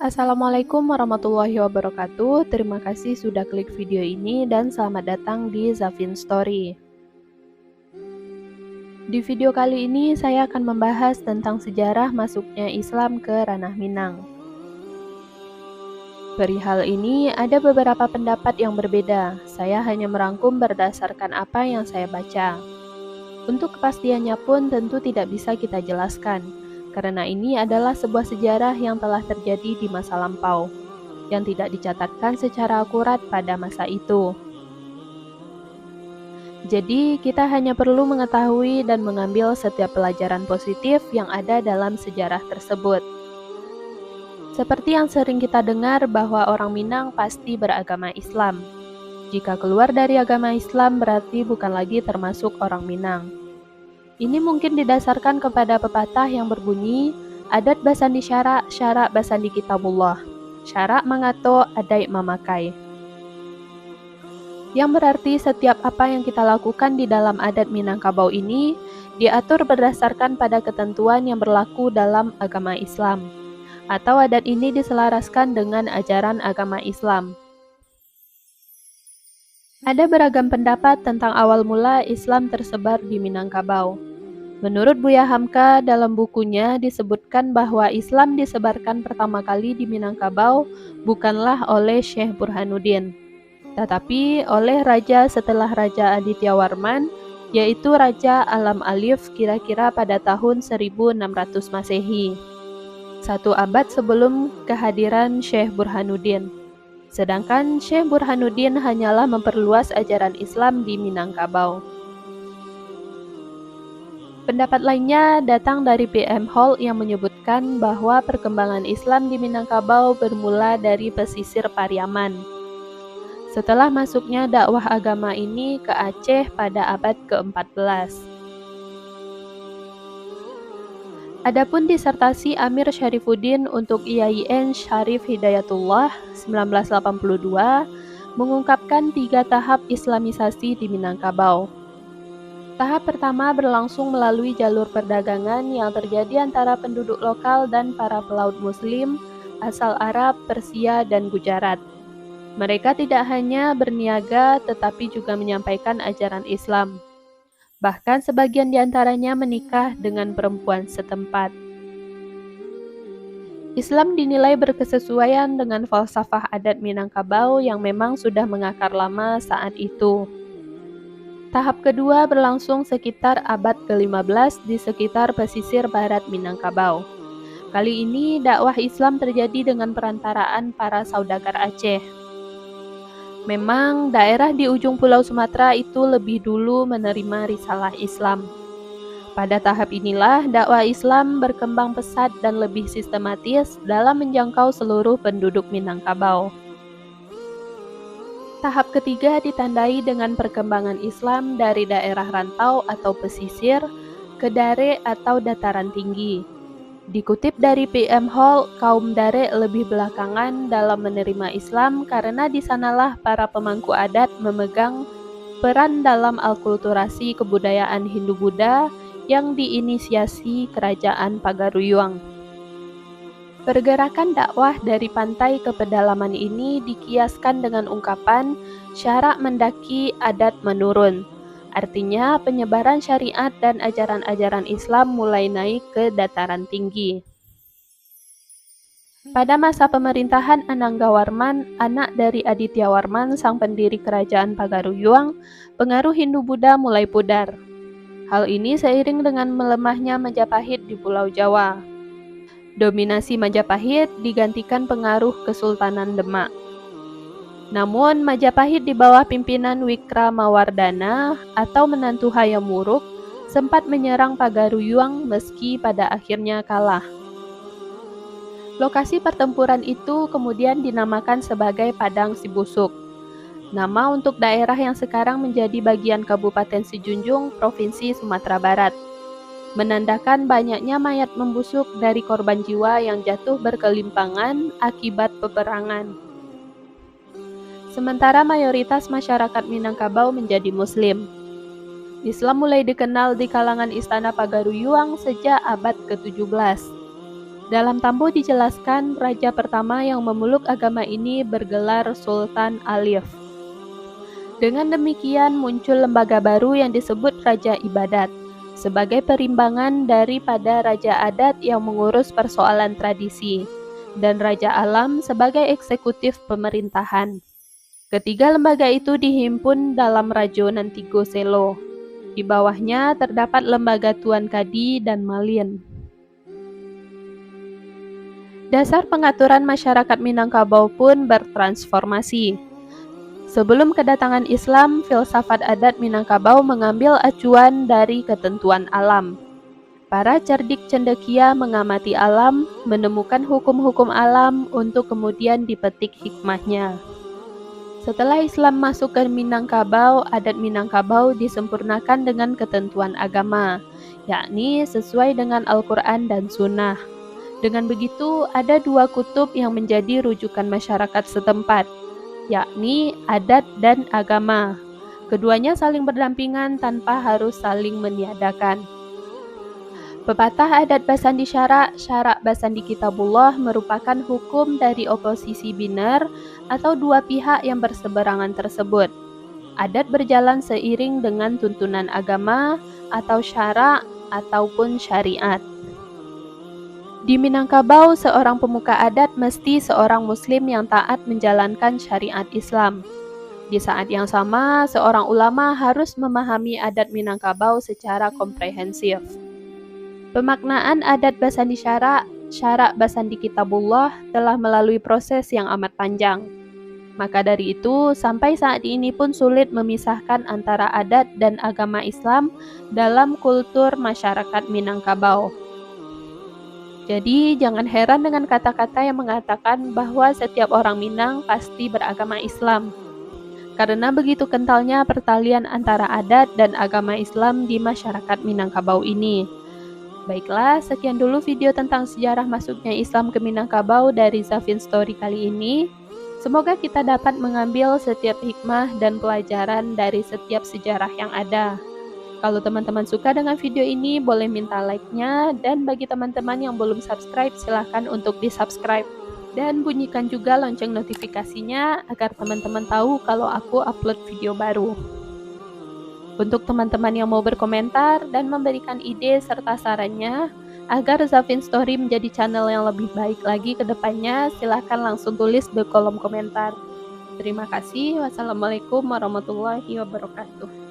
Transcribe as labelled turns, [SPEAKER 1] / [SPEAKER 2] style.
[SPEAKER 1] Assalamualaikum warahmatullahi wabarakatuh. Terima kasih sudah klik video ini dan selamat datang di Zafin Story. Di video kali ini saya akan membahas tentang sejarah masuknya Islam ke ranah Minang. Perihal ini ada beberapa pendapat yang berbeda. Saya hanya merangkum berdasarkan apa yang saya baca. Untuk kepastiannya pun tentu tidak bisa kita jelaskan, karena ini adalah sebuah sejarah yang telah terjadi di masa lampau, yang tidak dicatatkan secara akurat pada masa itu. Jadi, kita hanya perlu mengetahui dan mengambil setiap pelajaran positif yang ada dalam sejarah tersebut. Seperti yang sering kita dengar bahwa orang Minang pasti beragama Islam. Jika keluar dari agama Islam berarti bukan lagi termasuk orang Minang. Ini mungkin didasarkan kepada pepatah yang berbunyi, adat basandi syara, syara basandi kitabullah. Syara mengato, adai memakai. Yang berarti setiap apa yang kita lakukan di dalam adat Minangkabau ini diatur berdasarkan pada ketentuan yang berlaku dalam agama Islam, atau adat ini diselaraskan dengan ajaran agama Islam. Ada beragam pendapat tentang awal mula Islam tersebar di Minangkabau. Menurut Buya Hamka, dalam bukunya disebutkan bahwa Islam disebarkan pertama kali di Minangkabau bukanlah oleh Syekh Burhanuddin, tetapi oleh raja setelah Raja Aditya Warman, yaitu Raja Alam Alif kira-kira pada tahun 1600 Masehi, 1 abad sebelum kehadiran Syekh Burhanuddin. Sedangkan Syekh Burhanuddin hanyalah memperluas ajaran Islam di Minangkabau. Pendapat lainnya datang dari PM Hall yang menyebutkan bahwa perkembangan Islam di Minangkabau bermula dari pesisir Pariaman. Setelah masuknya dakwah agama ini ke Aceh pada abad ke-14. Adapun disertasi Amir Syarifuddin untuk IAIN Syarif Hidayatullah 1982 mengungkapkan 3 tahap Islamisasi di Minangkabau. Tahap pertama berlangsung melalui jalur perdagangan yang terjadi antara penduduk lokal dan para pelaut Muslim asal Arab, Persia, dan Gujarat. Mereka tidak hanya berniaga tetapi juga menyampaikan ajaran Islam. Bahkan sebagian di antaranya menikah dengan perempuan setempat. Islam dinilai berkesesuaian dengan falsafah adat Minangkabau yang memang sudah mengakar lama saat itu. Tahap kedua berlangsung sekitar abad ke-15 di sekitar pesisir barat Minangkabau. Kali ini dakwah Islam terjadi dengan perantaraan para saudagar Aceh. Memang daerah di ujung pulau Sumatera itu lebih dulu menerima risalah Islam. Pada tahap inilah dakwah Islam berkembang pesat dan lebih sistematis dalam menjangkau seluruh penduduk Minangkabau. Tahap ketiga ditandai dengan perkembangan Islam dari daerah rantau atau pesisir ke dare atau dataran tinggi. Dikutip dari PM Hall, kaum dare lebih belakangan dalam menerima Islam karena di sanalah para pemangku adat memegang peran dalam alkulturasi kebudayaan Hindu-Buddha yang diinisiasi Kerajaan Pagaruyuang. Pergerakan dakwah dari pantai ke pedalaman ini dikiaskan dengan ungkapan syarak mendaki adat menurun. Artinya penyebaran syariat dan ajaran-ajaran Islam mulai naik ke dataran tinggi. Pada masa pemerintahan Anangga Warman, anak dari Aditya Warman, sang pendiri Kerajaan Pagaruyuang, pengaruh Hindu-Buddha mulai pudar. Hal ini seiring dengan melemahnya Majapahit di Pulau Jawa. Dominasi Majapahit digantikan pengaruh Kesultanan Demak. Namun, Majapahit di bawah pimpinan Wikramawardhana atau menantu Hayam Wuruk sempat menyerang Pagaruyuang meski pada akhirnya kalah. Lokasi pertempuran itu kemudian dinamakan sebagai Padang Sibusuk, nama untuk daerah yang sekarang menjadi bagian Kabupaten Sijunjung, Provinsi Sumatera Barat, menandakan banyaknya mayat membusuk dari korban jiwa yang jatuh berkelimpangan akibat peperangan. Sementara mayoritas masyarakat Minangkabau menjadi Muslim. Islam mulai dikenal di kalangan istana Pagaruyuang sejak abad ke-17. Dalam Tambo dijelaskan raja pertama yang memeluk agama ini bergelar Sultan Alif. Dengan demikian muncul lembaga baru yang disebut Raja Ibadat, sebagai perimbangan daripada Raja Adat yang mengurus persoalan tradisi, dan Raja Alam sebagai eksekutif pemerintahan. Ketiga lembaga itu dihimpun dalam Rajonan Tigo Selo. Di bawahnya terdapat lembaga Tuan Kadi dan Malin. Dasar pengaturan masyarakat Minangkabau pun bertransformasi. Sebelum kedatangan Islam, filsafat adat Minangkabau mengambil acuan dari ketentuan alam. Para cerdik cendekia mengamati alam, menemukan hukum-hukum alam untuk kemudian dipetik hikmahnya. Setelah Islam masuk ke Minangkabau, adat Minangkabau disempurnakan dengan ketentuan agama, yakni sesuai dengan Al-Quran dan Sunnah. Dengan begitu, ada dua kutub yang menjadi rujukan masyarakat setempat, yakni adat dan agama. Keduanya saling berdampingan tanpa harus saling meniadakan. Pepatah adat Basandi Syarak, Syarak Basandi Kitabullah merupakan hukum dari oposisi biner atau dua pihak yang berseberangan tersebut. Adat berjalan seiring dengan tuntunan agama atau syarak ataupun syariat. Di Minangkabau, seorang pemuka adat mesti seorang muslim yang taat menjalankan syariat Islam. Di saat yang sama, seorang ulama harus memahami adat Minangkabau secara komprehensif. Pemaknaan adat Basandi Syarak, Syarak Basandi Kitabullah telah melalui proses yang amat panjang. Maka dari itu, sampai saat ini pun sulit memisahkan antara adat dan agama Islam dalam kultur masyarakat Minangkabau. Jadi, jangan heran dengan kata-kata yang mengatakan bahwa setiap orang Minang pasti beragama Islam. Karena begitu kentalnya pertalian antara adat dan agama Islam di masyarakat Minangkabau ini. Baiklah, sekian dulu video tentang sejarah masuknya Islam ke Minangkabau dari Zafin Story kali ini. Semoga kita dapat mengambil setiap hikmah dan pelajaran dari setiap sejarah yang ada. Kalau teman-teman suka dengan video ini, boleh minta like-nya, dan bagi teman-teman yang belum subscribe, silahkan untuk di-subscribe. Dan bunyikan juga lonceng notifikasinya agar teman-teman tahu kalau aku upload video baru. Untuk teman-teman yang mau berkomentar dan memberikan ide serta sarannya, agar Zafin Story menjadi channel yang lebih baik lagi ke depannya, silahkan langsung tulis di kolom komentar. Terima kasih. Wassalamualaikum warahmatullahi wabarakatuh.